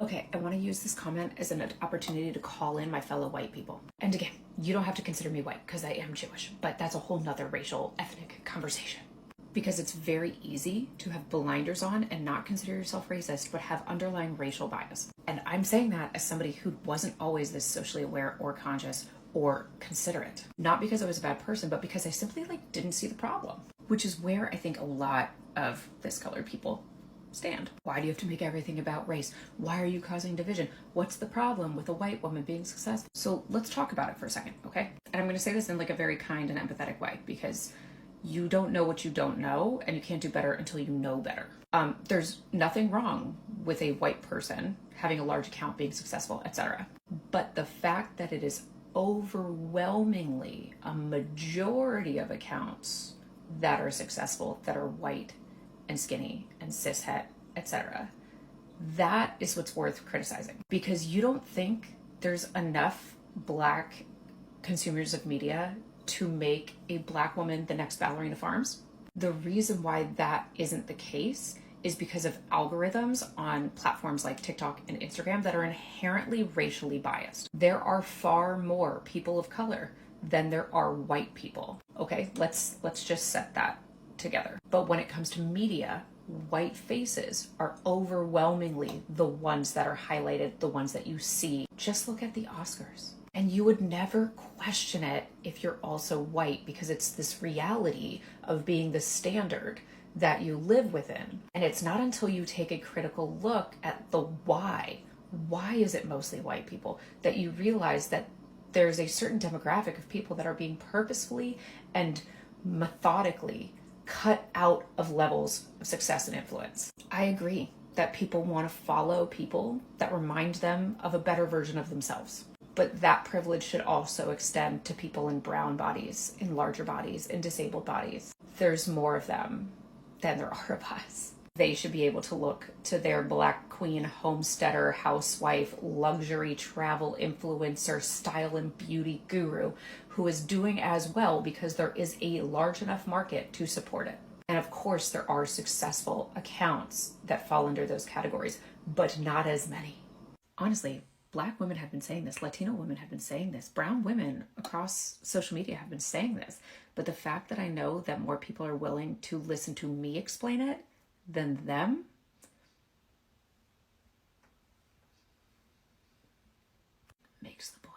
Okay, I want to use this comment as an opportunity to call in my fellow white people. And again, you don't have to consider me white because I am Jewish, but that's a whole nother racial, ethnic conversation. Because it's very easy to have blinders on and not consider yourself racist, but have underlying racial bias. And I'm saying that as somebody who wasn't always this socially aware or conscious or considerate. Not because I was a bad person, but because I simply didn't see the problem. Which is where I think a lot of this colored people stand. Why do you have to make everything about race? Why are you causing division? What's the problem with a white woman being successful? So let's talk about it for a second, okay? And I'm going to say this in a very kind and empathetic way, because you don't know what you don't know, and you can't do better until you know better. There's nothing wrong with a white person having a large account, being successful, etc. But the fact that it is overwhelmingly a majority of accounts that are successful, that are white and skinny and cishet, etc., that is what's worth criticizing. Because you don't think there's enough Black consumers of media to make a Black woman the next Ballerina Farms. The reason why that isn't the case is because of algorithms on platforms like TikTok and Instagram that are inherently racially biased. There are far more people of color than there are white people. Okay, let's just set that together. But when it comes to media, white faces are overwhelmingly the ones that are highlighted, the ones that you see. Just look at the Oscars. And you would never question it if you're also white, because it's this reality of being the standard that you live within. And it's not until you take a critical look at the why is it mostly white people, that you realize that there's a certain demographic of people that are being purposefully and methodically cut out of levels of success and influence. I agree that people want to follow people that remind them of a better version of themselves. But that privilege should also extend to people in brown bodies, in larger bodies, in disabled bodies. There's more of them than there are of us. They should be able to look to their Black queen, homesteader, housewife, luxury travel influencer, style and beauty guru who is doing as well because there is a large enough market to support it. And of course, there are successful accounts that fall under those categories, but not as many. Honestly, Black women have been saying this, Latino women have been saying this, brown women across social media have been saying this. But the fact that I know that more people are willing to listen to me explain it than them makes the point.